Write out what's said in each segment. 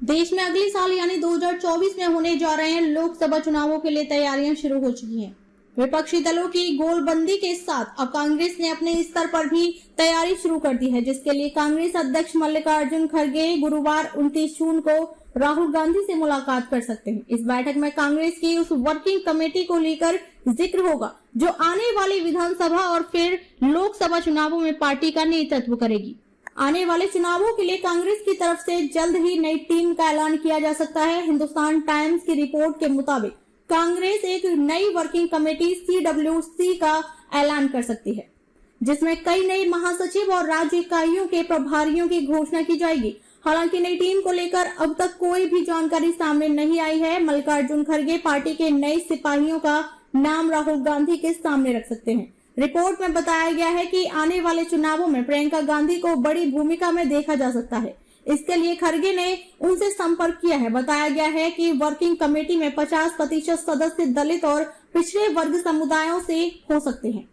देश में अगले साल यानी 2024 में होने जा रहे लोकसभा चुनावों के लिए तैयारियां शुरू हो चुकी हैं। विपक्षी दलों की गोलबंदी के साथ अब कांग्रेस ने अपने स्तर पर भी तैयारी शुरू कर दी है, जिसके लिए कांग्रेस अध्यक्ष मल्लिकार्जुन खड़गे गुरुवार 29 जून को राहुल गांधी से मुलाकात कर सकते हैं। इस बैठक में कांग्रेस की उस वर्किंग कमेटी को लेकर जिक्र होगा जो आने वाली विधानसभा और फिर लोकसभा चुनावों में पार्टी का नेतृत्व करेगी। आने वाले चुनावों के लिए कांग्रेस की तरफ से जल्द ही नई टीम का ऐलान किया जा सकता है। हिंदुस्तान टाइम्स की रिपोर्ट के मुताबिक कांग्रेस एक नई वर्किंग कमेटी CWC का ऐलान कर सकती है, जिसमें कई नए महासचिव और राज्य इकाइयों के प्रभारियों की घोषणा की जाएगी। हालांकि नई टीम को लेकर अब तक कोई भी जानकारी सामने नहीं आई है। मल्लिकार्जुन खड़गे पार्टी के नए सिपाहियों का नाम राहुल गांधी के सामने रख सकते हैं। रिपोर्ट में बताया गया है कि आने वाले चुनावों में प्रियंका गांधी को बड़ी भूमिका में देखा जा सकता है। इसके लिए खड़गे ने उनसे संपर्क किया है। बताया गया है कि वर्किंग कमेटी में 50% सदस्य दलित और पिछड़े वर्ग समुदायों से हो सकते हैं।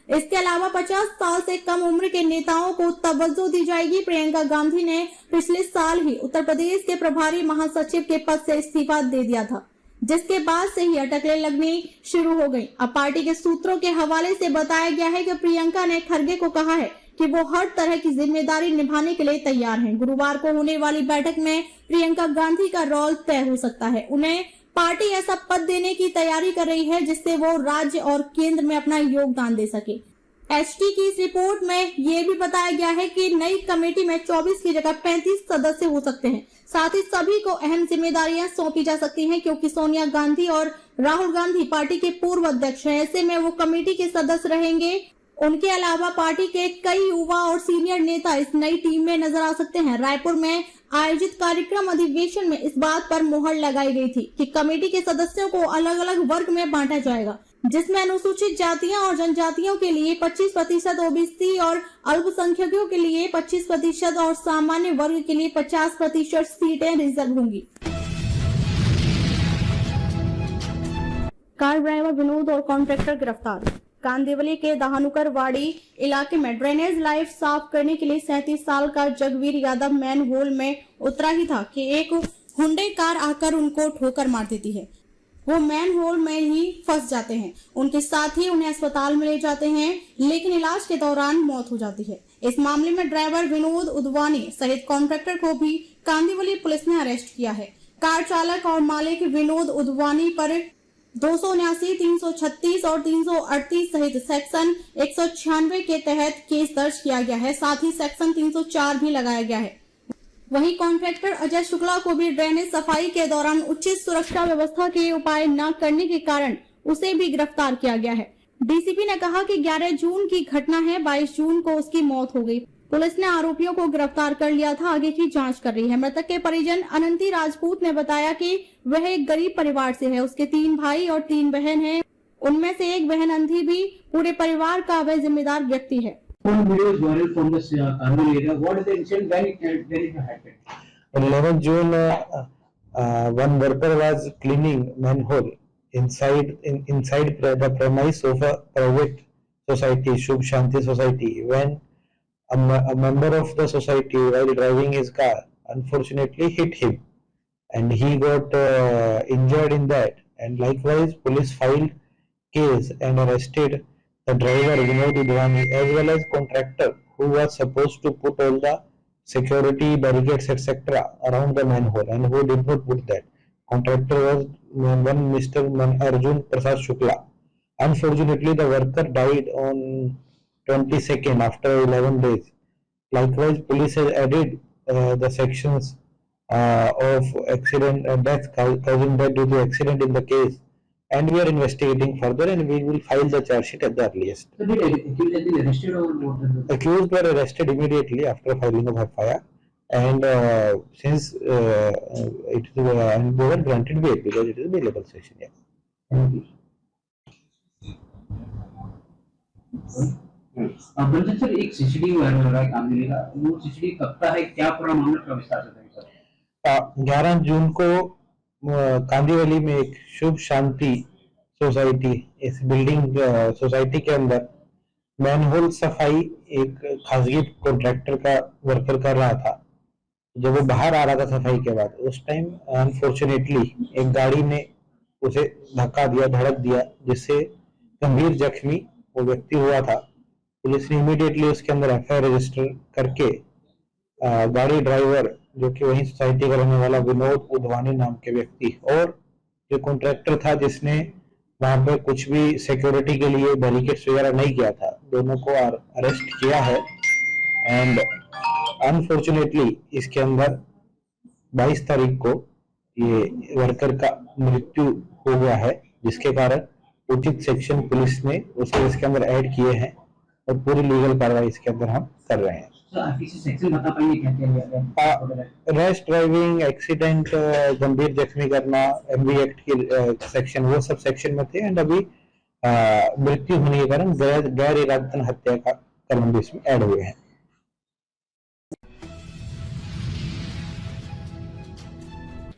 इसके अलावा 50 साल से कम उम्र के नेताओं को तवज्जो दी जाएगी। प्रियंका गांधी ने पिछले साल ही उत्तर प्रदेश के प्रभारी महासचिव के पद से इस्तीफा दे दिया था, जिसके बाद से ही अटकलें लगनी शुरू हो गई। अब पार्टी के सूत्रों के हवाले से बताया गया है कि प्रियंका ने खड़गे को कहा है कि वो हर तरह की जिम्मेदारी निभाने के लिए तैयार हैं। गुरुवार को होने वाली बैठक में प्रियंका गांधी का रोल तय हो सकता है। उन्हें पार्टी ऐसा पद देने की तैयारी कर रही है जिससे वो राज्य और केंद्र में अपना योगदान दे सके। HT की इस रिपोर्ट में ये भी बताया गया है कि नई कमेटी में 24 की जगह 35 सदस्य हो सकते हैं। साथ ही सभी को अहम जिम्मेदारियां सौंपी जा सकती हैं, क्योंकि सोनिया गांधी और राहुल गांधी पार्टी के पूर्व अध्यक्ष हैं। ऐसे में वो कमेटी के सदस्य रहेंगे। उनके अलावा पार्टी के कई युवा और सीनियर नेता इस नई टीम में नजर आ सकते हैं। रायपुर में आयोजित कार्यक्रम अधिवेशन में इस बात पर मुहर लगाई गई थी कि कमेटी के सदस्यों को अलग अलग वर्ग में बांटा जाएगा, जिसमें अनुसूचित जातियां और जनजातियों के लिए 25% OBC और अल्पसंख्यकों के लिए 25% और सामान्य वर्ग के लिए 50% सीटें रिजर्व होंगी। कार ड्राइवर विनोद और कॉन्ट्रैक्टर गिरफ्तार। कांदिवली के दहानुकर वाड़ी इलाके में ड्रेनेज लाइन साफ करने के लिए 37 साल का जगवीर यादव मैन होल में उतरा ही था कि एक हुंडई कार आकर उनको ठोकर मार देती है। वो मैन होल में ही फंस जाते हैं। उनके साथी उन्हें अस्पताल में ले जाते हैं, लेकिन इलाज के दौरान मौत हो जाती है। इस मामले में ड्राइवर विनोद उदवानी सहित कॉन्ट्रैक्टर को भी कांदिवली पुलिस ने अरेस्ट किया है। कार चालक और मालिक विनोद उदवानी पर 279, 336 और 338 सहित सेक्शन 196 के तहत केस दर्ज किया गया है। साथ ही सेक्शन 304 भी लगाया गया है। वहीं कॉन्ट्रैक्टर अजय शुक्ला को भी ड्रेनेज सफाई के दौरान उचित सुरक्षा व्यवस्था के उपाय न करने के कारण उसे भी गिरफ्तार किया गया है। DCP ने कहा कि 11 जून की घटना है, 22 जून को उसकी मौत हो गई। पुलिस ने आरोपियों को गिरफ्तार कर लिया था, आगे की जांच कर रही है। मृतक के परिजन अनंती राजपूत ने बताया कि वह एक गरीब परिवार से है। उसके 3 भाई और 3 बहन हैं। उनमें से एक बहन अंधी भी पूरे परिवार का वह जिम्मेदार व्यक्ति है। 11 June, one worker was cleaning manhole inside the premise of a private society, Shubh Shanti Society, when a member of the society, while driving his car, unfortunately hit him, and he got injured in that. And likewise, police filed case and arrested the driver Vinod Udvani as well as contractor who was supposed to put all the security barricades etc. around the manhole and who did not put that. Contractor was one Mr. Arjun Prasad Shukla. Unfortunately, the worker died on 22nd after 11 days. Likewise, police has added the sections of accident death causing death due to accident in the case, and we are investigating further and we will file the charge sheet at the earliest. So did arrested or what? Accused were arrested immediately after filing of FIR, and since it is and they were granted bail because it is a bailable session. Yeah. Thank you. Sir एक CCTV viral हो रहा है कांदिवली का, वो CCTV कब का है, क्या पूरा मामला का विस्तार से बताइए सर। 11 जून को कांदिवली में एक शुभ शांति सोसाइटी, इस बिल्डिंग सोसाइटी के अंदर मैनहोल सफाई एक खासगी कॉन्ट्रैक्टर का वर्कर कर रहा था, जब वो बाहर आ रहा था सफाई के बाद, उस टाइम अनफॉर्चुनेटली एक गाड़ी ने उसे धक्का दिया, धड़क दिया, जिससे गंभीर जख्मी वो व्यक्ति हुआ था। पुलिस ने इमीडिएटली उसके अंदर एफआईआर रजिस्टर करके गाड़ी ड्राइवर, जो कि वही सोसाइटी का रहने वाला विनोद उधवानी नाम के व्यक्ति, और जो कॉन्ट्रैक्टर था जिसने वहां पर कुछ भी सिक्योरिटी के लिए बैरिकेड्स वगैरह नहीं किया था, दोनों को अरेस्ट किया है। एंड अनफॉर्चुनेटली इसके अंदर 22 तारीख को ये वर्कर का मृत्यु हो गया है, जिसके कारण उचित सेक्शन पुलिस ने उसे इसके अंदर ऐड किए हैं और पूरी लीगल कार्रवाई इसके अंदर हम कर रहे हैं। किसी सेक्शन बता पाएंगे क्या क्या रैश ड्राइविंग, एक्सीडेंट, गंभीर जख्मी करना, एमवी एक्ट की सेक्शन, वो सब सेक्शन में थे। एंड अभी मृत्यु होने के कारण गैर इरादतन हत्या का कलम भी इसमें ऐड हुए हैं।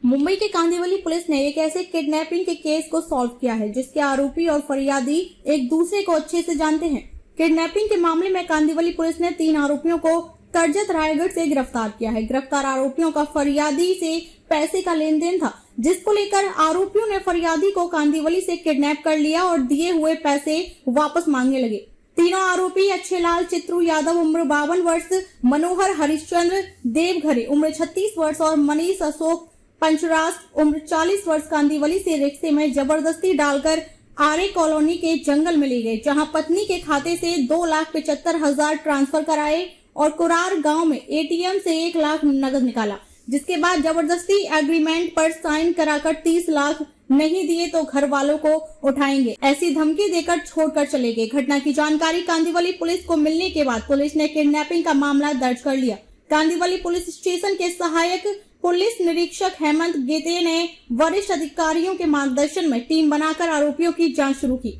मुंबई के कांदिवली पुलिस ने एक ऐसे किडनैपिंग के केस को सॉल्व किया है जिसके आरोपी और फरियादी एक दूसरे को अच्छे से जानते हैं। किडनैपिंग के मामले में कांदिवली पुलिस ने 3 आरोपियों को करजत रायगढ़ से गिरफ्तार किया है। गिरफ्तार आरोपियों का फरियादी से पैसे का लेन देन था, जिसको लेकर आरोपियों ने फरियादी को कांदिवली से किडनैप कर लिया और दिए हुए पैसे वापस मांगने लगे। तीनों आरोपी अच्छेलाल चित्रू यादव उम्र 52 वर्ष, मनोहर हरिश्चंद्र देवघरे उम्र 36 वर्ष और मनीष अशोक पंचराज उम्र 40 वर्ष कांदिवली से रिक्शे में जबरदस्ती डालकर आरे कॉलोनी के जंगल में ले गए, जहां पत्नी के खाते से 2,75,000 ट्रांसफर कराए और कुरार गांव में एटीएम से 1 लाख नकद निकाला, जिसके बाद जबरदस्ती एग्रीमेंट पर साइन कराकर 30 लाख नहीं दिए तो घर वालों को उठाएंगे ऐसी धमकी देकर छोड़कर चले गए। घटना की जानकारी कांदिवली पुलिस को मिलने के बाद पुलिस ने किडनैपिंग का मामला दर्ज कर लिया। कांदिवली पुलिस स्टेशन के सहायक पुलिस निरीक्षक हेमंत गेते ने वरिष्ठ अधिकारियों के मार्गदर्शन में टीम बनाकर आरोपियों की जांच शुरू की।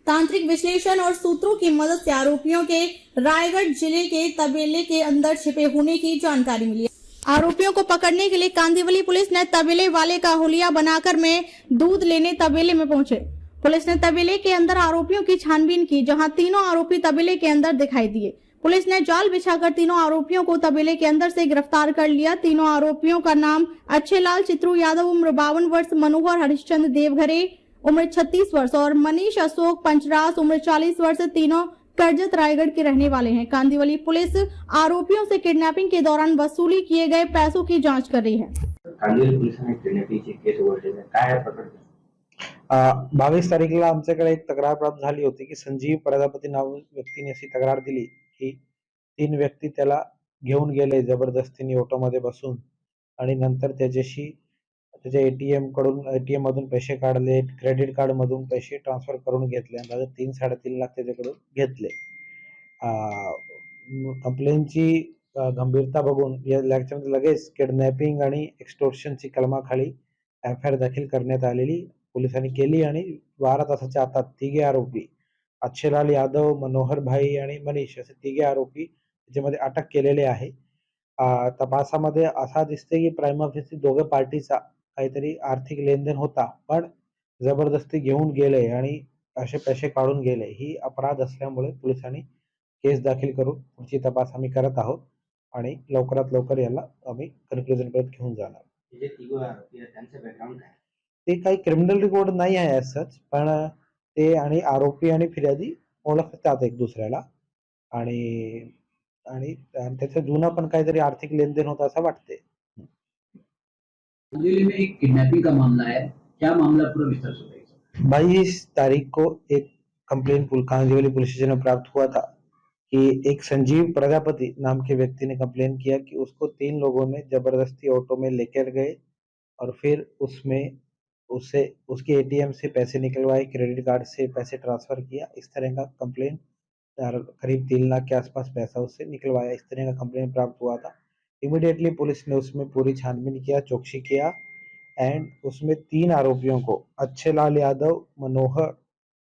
तांत्रिक विश्लेषण और सूत्रों की मदद से आरोपियों के रायगढ़ जिले के तबेले के अंदर छिपे होने की जानकारी मिली। आरोपियों को पकड़ने के लिए कांदिवली पुलिस ने तबेले वाले का हुलिया बनाकर में दूध लेने तबेले में पहुंचे। पुलिस ने तबेले के अंदर आरोपियों की छानबीन की, जहां तीनों आरोपी तबेले के अंदर दिखाई दिए। पुलिस ने जाल बिछाकर तीनों आरोपियों को तबेले के अंदर से गिरफ्तार कर लिया। तीनों आरोपियों का नाम अच्छेलाल चित्रू यादव उम्र 52 वर्ष, मनोहर हरिश्चंद्र देवघरे उम्र 36 वर्ष और मनीष अशोक पंचराज उम्र 40 वर्ष, तीनों करजत रायगढ़ के रहने वाले हैं। कांदिवली पुलिस आरोपियों से किडनैपिंग के दौरान वसूली किए गए पैसों की जांच कर रही है। कांदिवली पोलिसांनी किडनॅपिंगचे केस उघडलेले काय प्रकरण? 22 तारीखला आमच्याकडे एक तक्रार प्राप्त झाली होती की संजीव प्रजापती नाव व्यक्तीने अशी तक्रार दिली की 3 व्यक्ती त्याला घेऊन गेले जबरदस्तीने ऑटोमध्ये बसून आणि नंतर त्याच्याशी त्याच्या एटीएम मधून पैसे काढले, क्रेडिट कार्ड मधून पैसे ट्रान्सफर करून घेतले, अंदाजे 3-3.5 लाख त्याच्याकडून घेतले। कंप्लेंटची गंभीरता बघून याच्यामध्ये लगेच किडनॅपिंग आणि एक्सटॉर्शनची कलमाखाली एफआयआर दाखल करण्यात आलेली पोलिसांनी केली आणि 12 तासाच्या आतात तिघे आरोपी अच्छेलाल यादव, मनोहर भाई आणि मनीष असे तिघे आरोपी त्याच्यामध्ये अटक केलेले आहे। तपासामध्ये असा दिसते की प्राइमा फेसी दोघे पार्टीचा काहीतरी आर्थिक लेनदेन होता, पण जबरदस्ती घेऊन गेले आणि असे पैसे काढून गेले ही अपराध असल्यामुळे पोलिसांनी केस दाखल करून पुढची तपास आम्ही करत आहोत आणि लवकरात लवकर याला आम्ही कन्क्लुजन पर्यंत घेऊन जाणार। जे तिघे आरोपी आहेत त्यांचं बॅकग्राऊंड काय? ते काही क्रिमिनल रेकॉर्ड नाही आहे ॲज सच, पण ते आणि आरोपी आणि फिर्यादी ओळखतात एक दुसऱ्याला आणि आणि त्याचा जुना पण काहीतरी आर्थिक लेनदेन होता असं वाटते। कांदिवली में एक किडनैपिंग का मामला है, क्या मामला पूरा विस्तार से बताइए। 22 तारीख को एक कंप्लेंट कांदिवली पुलिस स्टेशन में प्राप्त हुआ था कि एक संजीव प्रजापति नाम के व्यक्ति ने कंप्लेन किया कि उसको 3 लोगों ने जबरदस्ती ऑटो में लेकर गए और फिर उसके एटीएम से पैसे निकलवाए, क्रेडिट कार्ड से पैसे ट्रांसफर किया। इस तरह का कंप्लेन करीब 3 लाख के आसपास पैसा उससे निकलवाया, इस तरह का कंप्लेन प्राप्त हुआ था। इमीडिएटली पुलिस ने उसमें पूरी छानबीन किया, चौकसी किया एंड उसमें 3 आरोपियों को अच्छेलाल यादव, मनोहर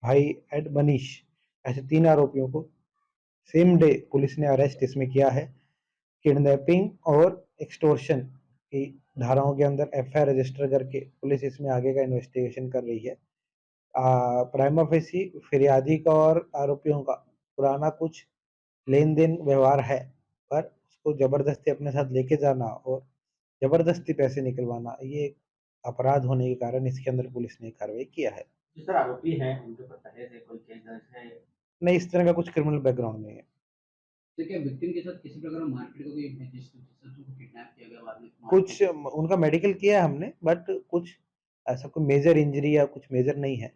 भाई एंड मनीष ऐसे 3 आरोपियों को सेम डे पुलिस ने अरेस्ट इसमें किया है। किडनैपिंग और एक्सटॉर्शन की धाराओं के अंदर एफआईआर रजिस्टर करके पुलिस इसमें आगे का इन्वेस्टिगेशन कर रही है। प्राइमा फेसी फिर्यादी का और आरोपियों का पुराना कुछ लेन देन व्यवहार है, पर उसको जबरदस्ती अपने साथ लेके जाना और जबरदस्ती पैसे निकलवाना ये एक अपराध होने के कारण इसके अंदर पुलिस ने कार्रवाई किया है। जो सर आरोपी हैं, उनके ऊपर पहले से कोई केस दर्ज है? नहीं, इस तरह का कुछ क्रिमिनल बैकग्राउंड नहीं है। तो क्या विक्टिम के साथ किसी प्रकार मारपीट का कोई जिसको किडनैप किया गया बाद में कुछ उनका मेडिकल किया है हमने, बट कुछ ऐसा कोई मेजर इंजरी या कुछ मेजर नहीं है।